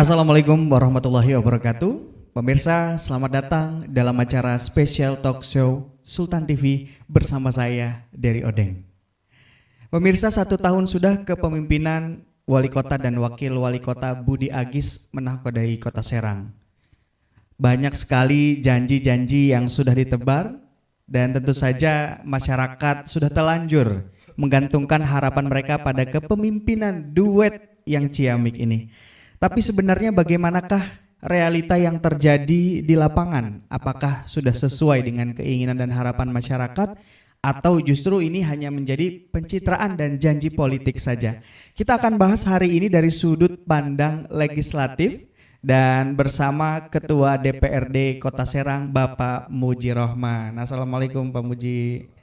Assalamualaikum warahmatullahi wabarakatuh. Pemirsa, selamat datang dalam acara spesial talk show Sultan TV bersama saya, Dery Odeng. Pemirsa, 1 tahun sudah kepemimpinan Wali Kota dan Wakil Wali Kota Budi Agis menakodai Kota Serang. Banyak sekali janji-janji yang sudah ditebar dan tentu saja masyarakat sudah terlanjur menggantungkan harapan mereka pada kepemimpinan duet yang ciamik ini. Tapi sebenarnya bagaimanakah realita yang terjadi di lapangan? Apakah sudah sesuai dengan keinginan dan harapan masyarakat? Atau justru ini hanya menjadi pencitraan dan janji politik saja? Kita akan bahas hari ini dari sudut pandang legislatif dan bersama Ketua DPRD Kota Serang, Bapak Muji Rohman. Assalamualaikum Pak Muji.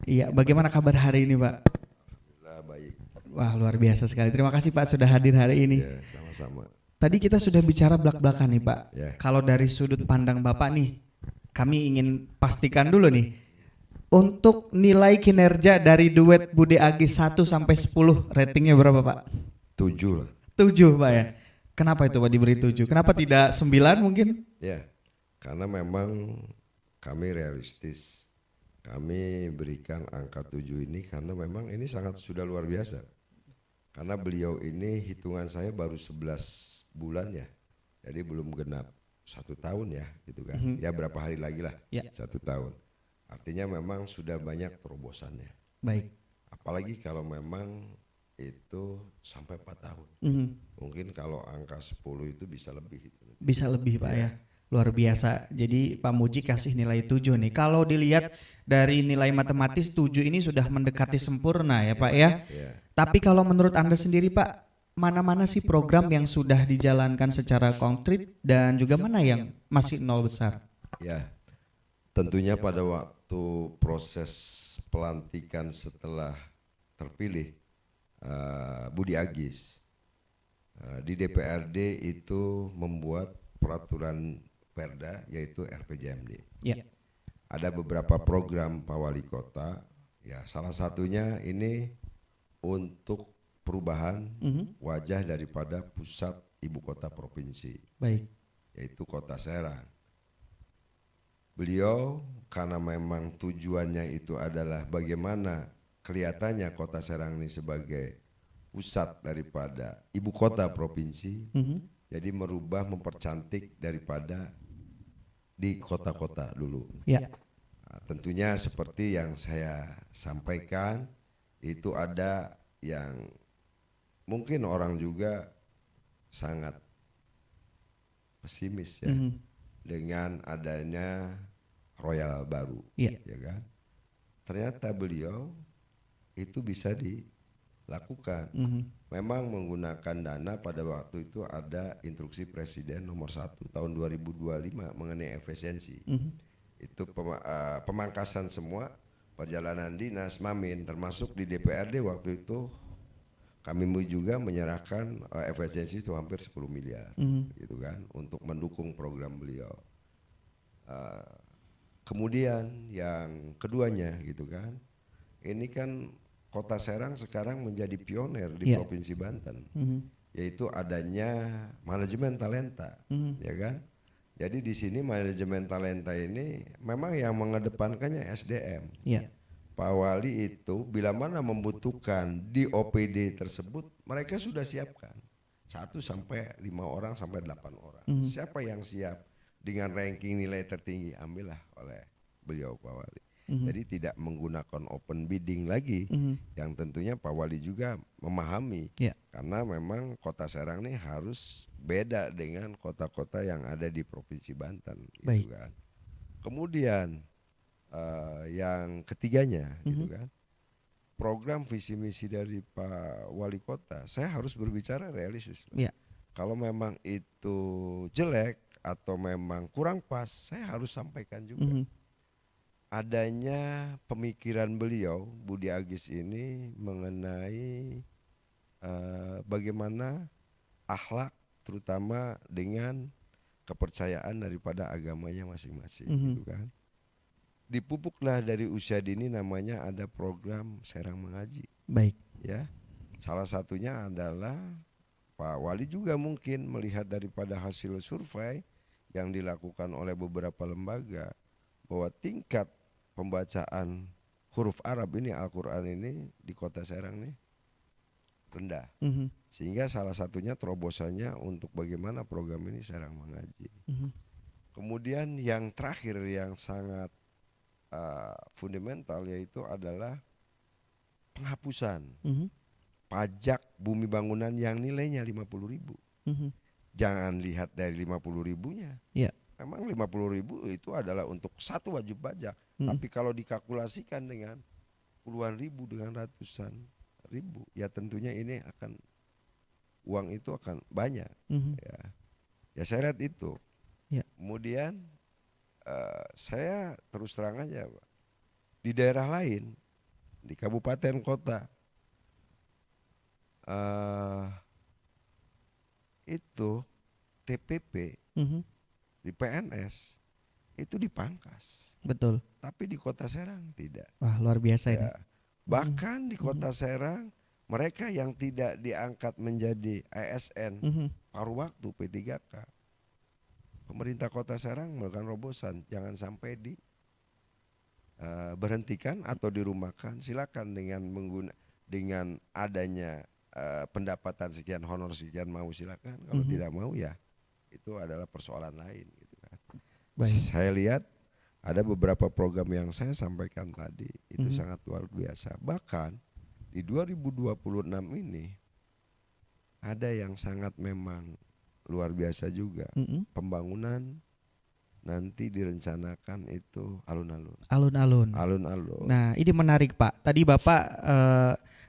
Iya, bagaimana kabar hari ini Pak? Alhamdulillah baik. Wah, luar biasa sekali. Terima kasih Pak sudah hadir hari ini. Ya, sama-sama. Tadi kita sudah bicara belak-belakan nih Pak. Ya. Kalau dari sudut pandang Bapak nih, kami ingin pastikan dulu nih. Untuk nilai kinerja dari duet Budi Agis 1 sampai 10, ratingnya berapa Pak? 7 lah. 7 Pak ya. Kenapa itu Pak diberi 7? Kenapa tidak 9 mungkin? Ya, karena memang kami realistis. Kami berikan angka 7 ini karena memang ini sangat sudah luar biasa. Karena beliau ini hitungan saya baru 11 bulan ya. Jadi belum genap 1 tahun ya gitu kan. Ya berapa hari lagi lah, Ya. 1 tahun. Artinya memang sudah banyak terobosannya. Baik. Apalagi kalau memang itu sampai 4 tahun. Mungkin kalau angka 10 itu bisa lebih. Bisa lebih Pak ya. Luar biasa. Jadi Pak Muji kasih nilai 7 nih. Kalau dilihat dari nilai matematis 7 ini sudah mendekati sempurna ya Pak ya. Ya. Tapi kalau menurut Anda sendiri Pak, mana-mana sih program yang sudah dijalankan secara konkret dan juga mana yang masih nol besar? Ya, tentunya pada waktu proses pelantikan setelah terpilih Budi Agis di DPRD itu membuat peraturan Perda yaitu RPJMD. Ya. Ada beberapa program Pak Wali Kota, ya salah satunya ini untuk perubahan wajah daripada pusat ibu kota provinsi, Baik. yaitu Kota Serang. Beliau karena memang tujuannya itu adalah bagaimana kelihatannya Kota Serang ini sebagai pusat daripada ibu kota provinsi, jadi merubah, mempercantik daripada di kota-kota dulu. Ya. Nah, tentunya seperti yang saya sampaikan, itu ada yang mungkin orang juga sangat pesimis ya dengan adanya Royal baru, Ya. ya kan? Ternyata beliau itu bisa dilakukan. Memang menggunakan dana pada waktu itu ada instruksi Presiden nomor 1 tahun 2025 mengenai efisiensi. Itu pemangkasan semua perjalanan dinas Mamin termasuk di DPRD waktu itu kami juga menyerahkan efisiensi itu hampir 10 miliar gitu kan untuk mendukung program beliau. Kemudian yang keduanya gitu kan, ini kan Kota Serang sekarang menjadi pioner di Provinsi Banten, yaitu adanya manajemen talenta, ya kan. Jadi di sini manajemen talenta ini memang yang mengedepankannya SDM. Ya. Pak Wali itu bila mana membutuhkan di OPD tersebut, mereka sudah siapkan 1 sampai 5 orang sampai 8 orang. Siapa yang siap dengan ranking nilai tertinggi, ambillah oleh beliau Pak Wali. Jadi tidak menggunakan open bidding lagi, yang tentunya Pak Wali juga memahami, karena memang Kota Serang ini harus beda dengan kota-kota yang ada di Provinsi Banten, gitu kan. Kemudian yang ketiganya, gitu kan, program visi misi dari Pak Wali Kota, saya harus berbicara realistis. Kalau memang itu jelek atau memang kurang pas, saya harus sampaikan juga. Adanya pemikiran beliau Budi Agis ini mengenai bagaimana akhlak terutama dengan kepercayaan daripada agamanya masing-masing, gitu kan. Dipupuklah dari usia dini namanya ada program Serang Mengaji. Baik. Ya, salah satunya adalah Pak Wali juga mungkin melihat daripada hasil survei yang dilakukan oleh beberapa lembaga bahwa tingkat pembacaan huruf Arab ini Al-Quran ini di Kota Serang nih rendah. Sehingga salah satunya terobosannya untuk bagaimana program ini Serang Mengaji. Kemudian yang terakhir yang sangat fundamental yaitu adalah penghapusan pajak bumi bangunan yang nilainya 50.000. Jangan lihat dari 50.000-nya. Memang 50.000 itu adalah untuk satu wajib pajak. Tapi kalau dikalkulasikan dengan puluhan ribu, dengan ratusan ribu, ya tentunya ini akan uang itu akan banyak. Ya saya lihat itu. Kemudian saya terus terang aja Pak, di daerah lain, di kabupaten kota, itu TPP di PNS itu dipangkas. Betul. Tapi di Kota Serang tidak. Wah, luar biasa ini. Bahkan di Kota Serang mereka yang tidak diangkat menjadi ASN paruh waktu P3K, pemerintah Kota Serang melakukan robosan, jangan sampai berhentikan atau dirumahkan. Silakan dengan adanya pendapatan sekian, honor sekian, mau silakan. Kalau tidak mau ya itu adalah persoalan lain gitu kan. Saya lihat ada beberapa program yang saya sampaikan tadi itu sangat luar biasa. Bahkan di 2026 ini ada yang sangat memang luar biasa juga. Pembangunan nanti direncanakan itu alun-alun. Nah, ini menarik Pak. Tadi Bapak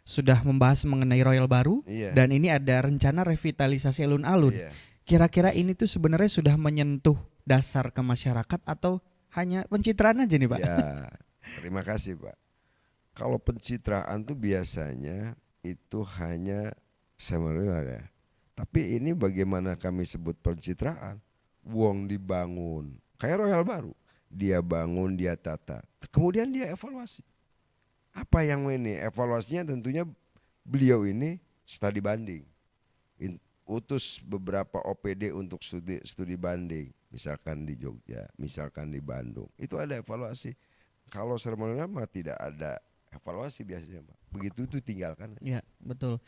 sudah membahas mengenai Royal Baru, dan ini ada rencana revitalisasi alun-alun. Kira-kira ini tuh sebenarnya sudah menyentuh dasar ke masyarakat atau hanya pencitraan aja nih Pak? Ya, terima kasih Pak. Kalau pencitraan tuh biasanya itu hanya sebenarnya ya. Tapi ini bagaimana kami sebut pencitraan? Wong dibangun kayak Royal Baru, dia bangun, dia tata, kemudian dia evaluasi. Apa yang ini evaluasinya? Tentunya beliau ini studi banding, utus beberapa OPD untuk studi banding, misalkan di Jogja, misalkan di Bandung, itu ada evaluasi. Kalau seremonial mah tidak ada evaluasi biasanya Pak, begitu itu tinggalkan. Ya betul.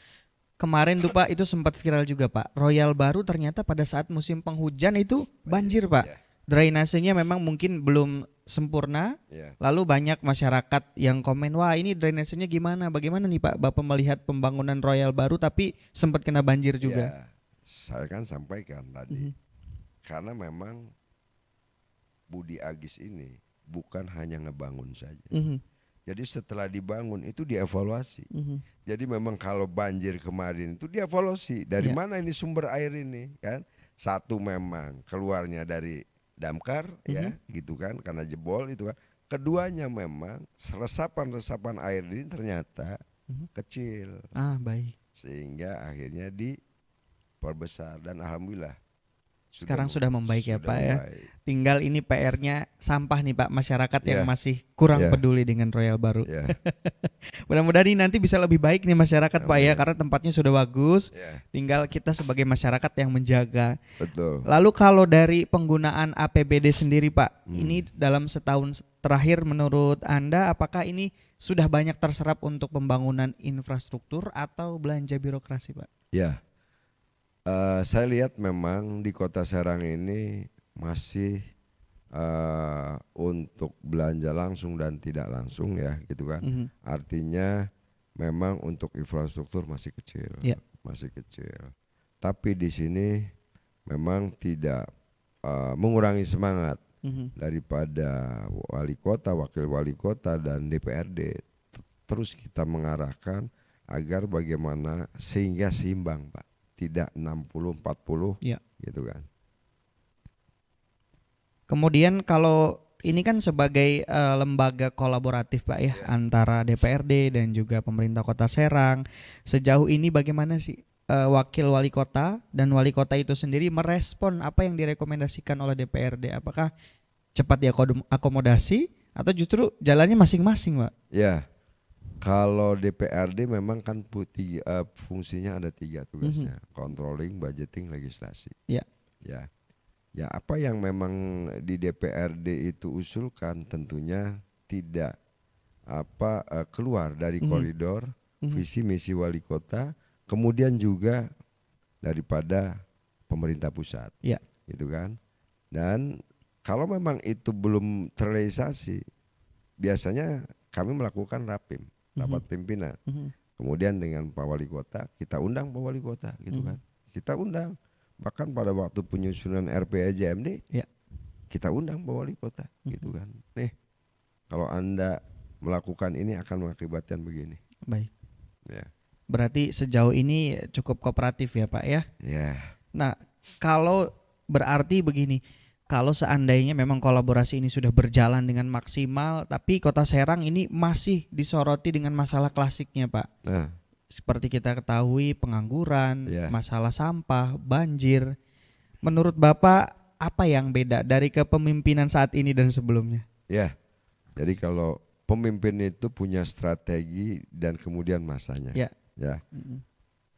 Kemarin tuh Pak itu sempat viral juga Pak, Royal Baru ternyata pada saat musim penghujan itu banjir Pak. Drainasenya memang mungkin belum sempurna. Lalu banyak masyarakat yang komen, wah ini drainasenya gimana? Bagaimana nih Pak Bapak melihat pembangunan Royal Baru tapi sempat kena banjir juga? Saya kan sampaikan tadi, karena memang Budi Agis ini bukan hanya ngebangun saja. Jadi setelah dibangun itu dievaluasi. Jadi memang kalau banjir kemarin itu dievaluasi dari mana ini sumber air ini kan. Satu memang keluarnya dari damkar ya gitu kan, karena jebol itu kan. Keduanya memang resapan air ini ternyata kecil. Baik. Sehingga akhirnya diperbesar dan alhamdulillah sekarang sudah membaik ya Pak ya. Tinggal ini PR-nya sampah nih Pak, masyarakat yang masih kurang peduli dengan Royal Baru. Mudah-mudahan ini nanti bisa lebih baik nih masyarakat Pak ya, karena tempatnya sudah bagus. Tinggal kita sebagai masyarakat yang menjaga. Betul. Lalu kalau dari penggunaan APBD sendiri Pak, ini dalam setahun terakhir menurut Anda apakah ini sudah banyak terserap untuk pembangunan infrastruktur atau belanja birokrasi Pak? Ya. Saya lihat memang di Kota Serang ini masih untuk belanja langsung dan tidak langsung ya gitu kan. Artinya memang untuk infrastruktur masih kecil, masih kecil. Tapi di sini memang tidak mengurangi semangat daripada wali kota, wakil wali kota dan DPRD. Terus kita mengarahkan agar bagaimana sehingga seimbang Pak. Tidak 60-40 gitu kan. Kemudian kalau ini kan sebagai lembaga kolaboratif Pak ya, antara DPRD dan juga pemerintah Kota Serang. Sejauh ini bagaimana sih wakil wali kota dan wali kota itu sendiri merespon apa yang direkomendasikan oleh DPRD? Apakah cepat diakomodasi atau justru jalannya masing-masing Pak? Ya, Kalau DPRD memang kan fungsinya ada 3 tugasnya, controlling, budgeting, legislasi. Ya. Ya, ya apa yang memang di DPRD itu usulkan tentunya tidak keluar dari koridor visi misi wali kota, kemudian juga daripada pemerintah pusat, Ya. gitu kan. Dan kalau memang itu belum terrealisasi, biasanya kami melakukan rapim, rapat pimpinan. Kemudian dengan Pak Wali Kota, kita undang Pak Wali Kota, gitu kan. Kita undang, bahkan pada waktu penyusunan RPJMD, Ya. kita undang Pak Wali Kota, gitu kan. Nih, kalau Anda melakukan ini akan mengakibatkan begini. Baik. Ya. Berarti sejauh ini cukup kooperatif ya Pak ya. Ya. Nah, kalau berarti begini, kalau seandainya memang kolaborasi ini sudah berjalan dengan maksimal, tapi Kota Serang ini masih disoroti dengan masalah klasiknya Pak. Nah, Seperti kita ketahui pengangguran, Ya. masalah sampah, banjir. Menurut Bapak apa yang beda dari kepemimpinan saat ini dan sebelumnya? ya. Jadi kalau pemimpin itu punya strategi dan kemudian masanya. Ya. Ya.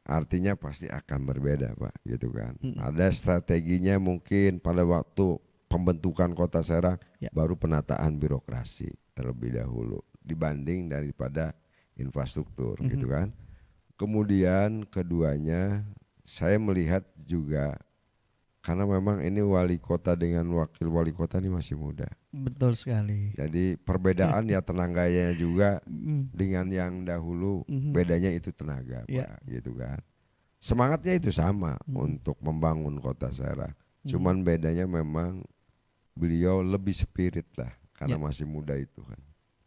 Artinya pasti akan berbeda Pak, gitu kan. Ada strateginya mungkin pada waktu pembentukan Kota Serang, Ya. baru penataan birokrasi terlebih dahulu dibanding daripada infrastruktur, gitu kan. Kemudian keduanya saya melihat juga karena memang ini wali kota dengan wakil wali kota ini masih muda. Betul sekali. Jadi perbedaan ya tenaganya juga dengan yang dahulu, bedanya itu tenaga Pak, gitu kan. Semangatnya itu sama untuk membangun Kota Serang. Cuman bedanya memang beliau lebih spirit lah karena masih muda itu kan.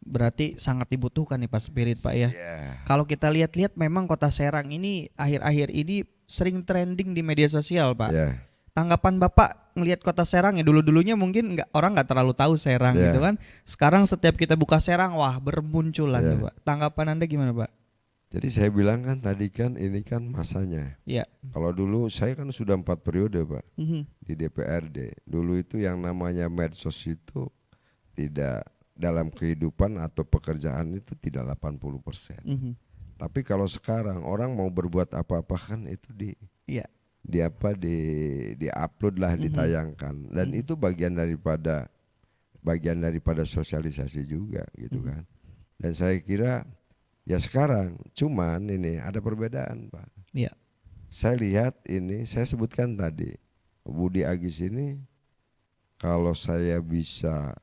Berarti sangat dibutuhkan nih Pak spirit Pak ya. Ya. Kalau kita lihat-lihat memang Kota Serang ini akhir-akhir ini sering trending di media sosial Pak. Ya. Tanggapan Bapak ngelihat Kota Serang ya, dulunya mungkin orang nggak terlalu tahu Serang Ya. gitu kan. Sekarang setiap kita buka Serang wah bermunculan Ya. tuh Pak. Tanggapan Anda gimana Pak? Jadi saya bilang kan tadi kan ini kan masanya. Ya. Kalau dulu saya kan sudah 4 periode Pak Mhm. di DPRD. Dulu itu yang namanya medsos itu tidak dalam kehidupan atau pekerjaan itu tidak 80%. Mhm. Tapi kalau sekarang orang mau berbuat apa-apa kan itu Iya. di upload lah, ditayangkan, dan itu bagian daripada sosialisasi juga, gitu kan. Dan saya kira ya sekarang cuman ini ada perbedaan Pak. Iya. Saya lihat ini, saya sebutkan tadi Budi Agis ini, kalau saya bisa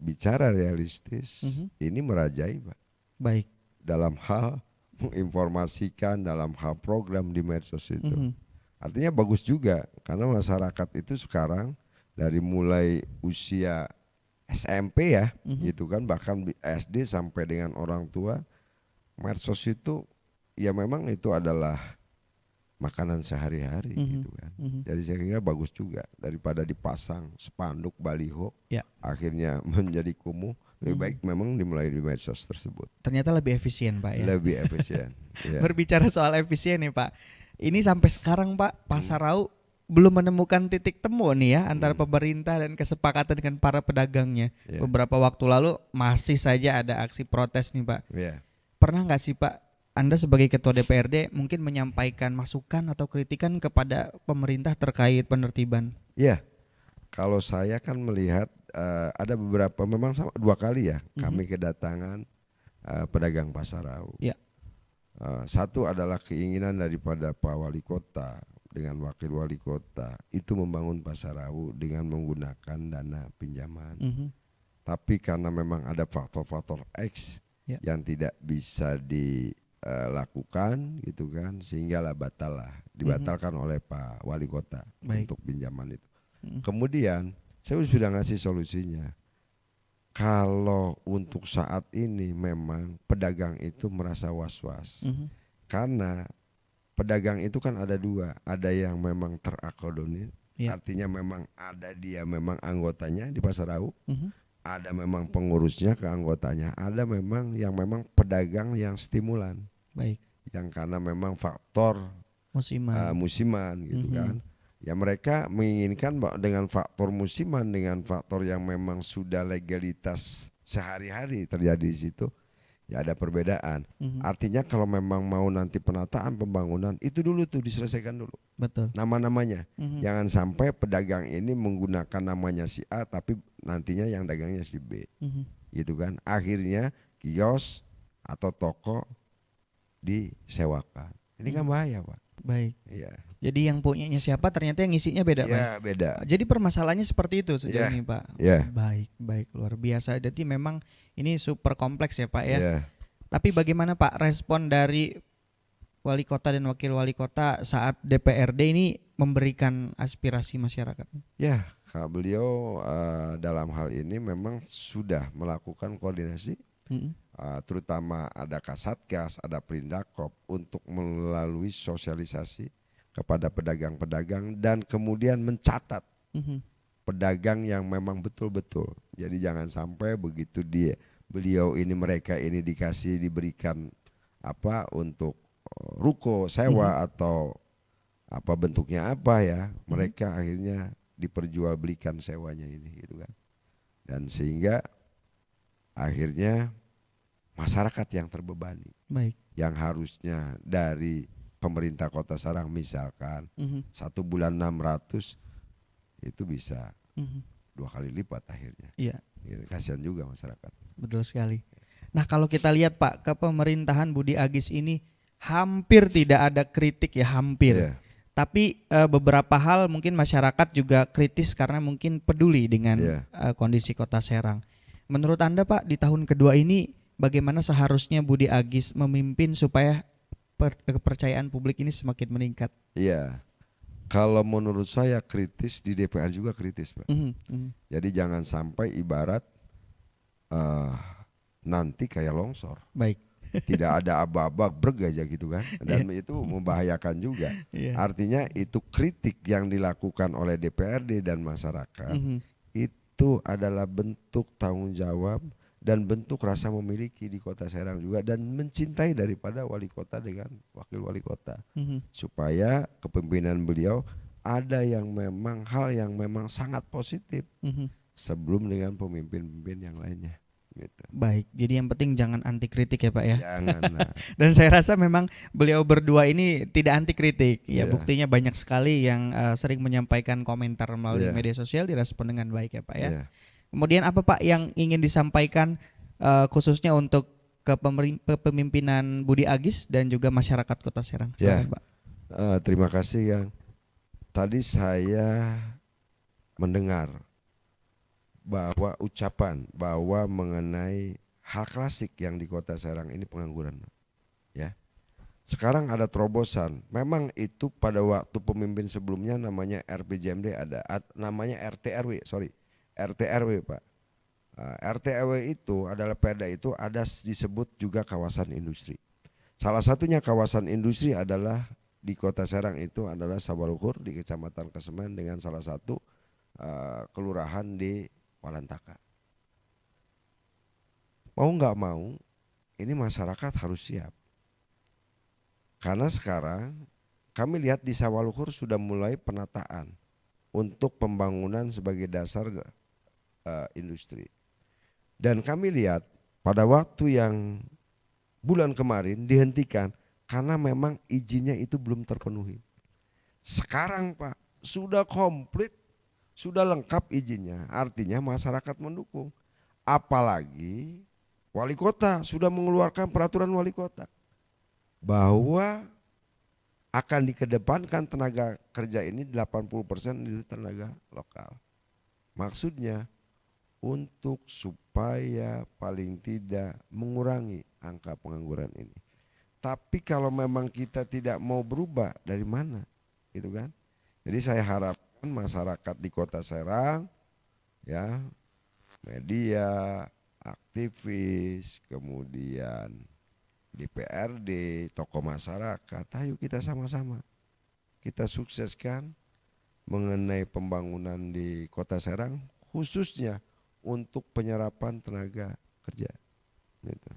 bicara realistis, ini merajai Pak Baik. dalam hal menginformasikan, dalam hal program di medsos itu. Artinya bagus juga karena masyarakat itu sekarang dari mulai usia SMP ya, gitu kan, bahkan SD sampai dengan orang tua, medsos itu ya memang itu adalah makanan sehari-hari, gitu kan. Jadi saya kira bagus juga daripada dipasang spanduk baliho, Ya. akhirnya menjadi kumuh. Lebih baik memang dimulai di medsos tersebut. Ternyata lebih efisien Pak ya. Lebih efisien. Ya. Berbicara soal efisien nih Pak, ini sampai sekarang Pak Pasarau belum menemukan titik temu nih ya antara pemerintah dan kesepakatan dengan para pedagangnya. Ya. Beberapa waktu lalu masih saja ada aksi protes nih Pak. Ya. Pernah nggak sih Pak Anda sebagai ketua DPRD mungkin menyampaikan masukan atau kritikan kepada pemerintah terkait penertiban? Ya, kalau saya kan melihat ada beberapa, memang sama 2 kali ya kami kedatangan pedagang Pasarau. Ya. Satu adalah keinginan daripada Pak Wali Kota dengan Wakil Wali Kota itu membangun Pasarau dengan menggunakan dana pinjaman. Tapi karena memang ada faktor-faktor X yang tidak bisa dilakukan, gitu kan, sehinggalah dibatalkan oleh Pak Wali Kota. Baik. Untuk pinjaman itu. Kemudian saya sudah ngasih solusinya. Kalau untuk saat ini memang pedagang itu merasa was-was, karena pedagang itu kan ada 2, ada yang memang terakomodir, artinya memang ada dia memang anggotanya di Pasarau, ada memang pengurusnya ke anggotanya, ada memang yang memang pedagang yang stimulan, Baik. yang karena memang faktor musiman, gitu kan. Ya mereka menginginkan dengan faktor musiman, dengan faktor yang memang sudah legalitas sehari-hari terjadi di situ, ya ada perbedaan. Artinya kalau memang mau nanti penataan pembangunan itu dulu tuh diselesaikan dulu. Betul. Nama-namanya. Jangan sampai pedagang ini menggunakan namanya si A tapi nantinya yang dagangnya si B. Gitu kan. Akhirnya kios atau toko disewakan. Ini kan bahaya, Pak. Baik. Iya. Jadi yang punyanya siapa ternyata yang ngisinya beda, Pak. Iya, beda. Jadi permasalahannya seperti itu sejauh Iya. ini, Pak. Iya. Baik, luar biasa. Jadi memang ini super kompleks ya, Pak ya. Iya. Tapi bagaimana Pak respon dari wali kota dan wakil wali kota saat DPRD ini memberikan aspirasi masyarakat? Ya, Kak, beliau dalam hal ini memang sudah melakukan koordinasi, terutama ada Kasatgas, ada Perindakop untuk melalui sosialisasi kepada pedagang-pedagang dan kemudian mencatat pedagang yang memang betul-betul. Jadi jangan sampai begitu beliau ini mereka ini diberikan apa untuk ruko sewa atau apa bentuknya apa ya, mereka akhirnya diperjualbelikan sewanya ini gitu kan. Dan sehingga akhirnya masyarakat yang terbebani. Baik. Yang harusnya dari pemerintah Kota Serang misalkan 1 bulan 600 itu bisa 2 kali lipat akhirnya. Iya. Gitu, kasihan juga masyarakat. Betul sekali. Nah kalau kita lihat Pak, kepemerintahan Budi Agis ini hampir tidak ada kritik ya, hampir. Iya. Tapi beberapa hal mungkin masyarakat juga kritis karena mungkin peduli dengan kondisi Kota Serang. Menurut Anda Pak, di tahun kedua ini bagaimana seharusnya Budi Agis memimpin supaya kepercayaan publik ini semakin meningkat? Iya. Kalau menurut saya kritis di DPR juga kritis, Pak. Jadi jangan sampai ibarat nanti kayak longsor. Baik. Tidak ada aba-aba breg aja gitu kan. Dan itu membahayakan juga. Artinya itu kritik yang dilakukan oleh DPRD dan masyarakat itu adalah bentuk tanggung jawab dan bentuk rasa memiliki di Kota Serang juga dan mencintai daripada wali kota dengan wakil wali kota. Supaya kepemimpinan beliau ada yang memang hal yang memang sangat positif sebelum dengan pemimpin-pemimpin yang lainnya. Gitu. Baik, jadi yang penting jangan anti kritik ya Pak ya. Janganlah. Dan saya rasa memang beliau berdua ini tidak anti kritik. Ya buktinya banyak sekali yang sering menyampaikan komentar melalui media sosial direspon dengan baik ya Pak ya. Kemudian apa Pak yang ingin disampaikan khususnya untuk kepemimpinan Budi Agis dan juga masyarakat Kota Serang? Silakan, Pak. Terima kasih Yang. Tadi saya mendengar bahwa ucapan bahwa mengenai hal klasik yang di Kota Serang ini pengangguran. Ya. Sekarang ada terobosan. Memang itu pada waktu pemimpin sebelumnya namanya RPJMD ada, namanya RT/RW Pak. RT/RW itu adalah perda itu ada disebut juga kawasan industri. Salah satunya kawasan industri adalah di Kota Serang itu adalah Sabaluhur di Kecamatan Kesemen dengan salah satu kelurahan di Walantaka. Mau nggak mau ini masyarakat harus siap. Karena sekarang kami lihat di Sabaluhur sudah mulai penataan untuk pembangunan sebagai dasar industri. Dan kami lihat pada waktu yang bulan kemarin dihentikan karena memang izinnya itu belum terpenuhi. Sekarang Pak sudah komplit, sudah lengkap izinnya, artinya masyarakat mendukung. Apalagi wali kota sudah mengeluarkan peraturan wali kota bahwa akan dikedepankan tenaga kerja ini 80% dari tenaga lokal. Maksudnya untuk supaya paling tidak mengurangi angka pengangguran ini. Tapi kalau memang kita tidak mau berubah dari mana, gitu kan? Jadi saya harapkan masyarakat di Kota Serang, ya, media, aktivis, kemudian DPRD, tokoh masyarakat, ayo kita sama-sama kita sukseskan mengenai pembangunan di Kota Serang, khususnya untuk penyerapan tenaga kerja. Gitu.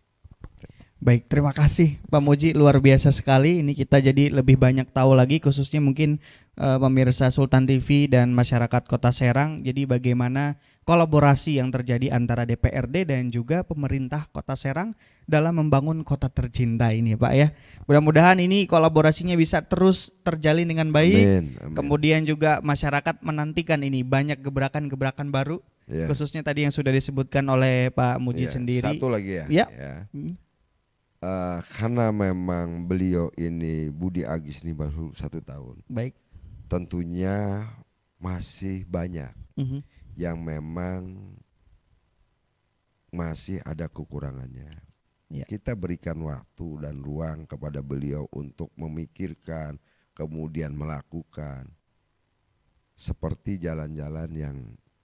Baik, terima kasih Pak Muji, luar biasa sekali. Ini kita jadi lebih banyak tahu lagi, khususnya mungkin pemirsa Sultan TV dan masyarakat Kota Serang. Jadi bagaimana kolaborasi yang terjadi antara DPRD dan juga pemerintah Kota Serang dalam membangun kota tercinta ini, Pak ya. Mudah-mudahan ini kolaborasinya bisa terus terjalin dengan baik. Amin, amin. Kemudian juga masyarakat menantikan ini banyak gebrakan-gebrakan baru, Ya. khususnya tadi yang sudah disebutkan oleh Pak Muji Ya, sendiri. satu lagi ya. Ya. Ya. Karena memang beliau ini Budi Agis ini baru 1 tahun, Baik. tentunya masih banyak Mhm. yang memang masih ada kekurangannya. Ya. Kita berikan waktu dan ruang kepada beliau untuk memikirkan, kemudian melakukan, seperti jalan-jalan yang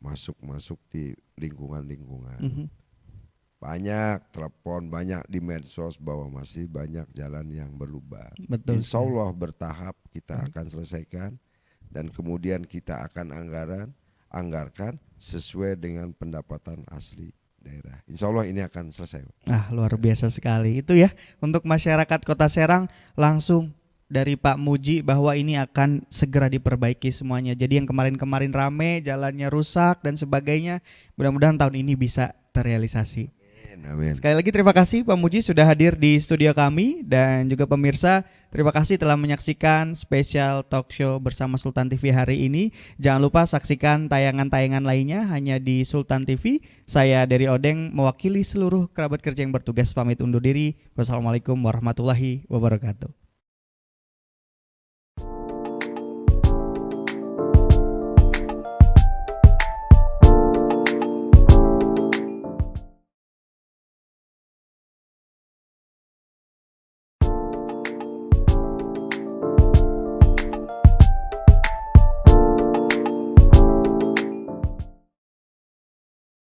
masuk-masuk di lingkungan-lingkungan. Mhm. Banyak telepon, banyak di medsos bahwa masih banyak jalan yang berlubang. Betul. Insya Allah bertahap kita akan selesaikan, dan kemudian kita akan anggarkan sesuai dengan pendapatan asli daerah. Insya Allah ini akan selesai. Luar biasa sekali. Itu ya untuk masyarakat Kota Serang, langsung dari Pak Muji bahwa ini akan segera diperbaiki semuanya. Jadi yang kemarin-kemarin rame, jalannya rusak dan sebagainya, mudah-mudahan tahun ini bisa terrealisasi. Amin. Sekali lagi terima kasih Pak Muji sudah hadir di studio kami, dan juga pemirsa terima kasih telah menyaksikan spesial talk show bersama Sultan TV hari ini. Jangan lupa saksikan tayangan-tayangan lainnya hanya di Sultan TV. Saya dari Odeng mewakili seluruh kerabat kerja yang bertugas pamit undur diri. Wassalamualaikum warahmatullahi wabarakatuh.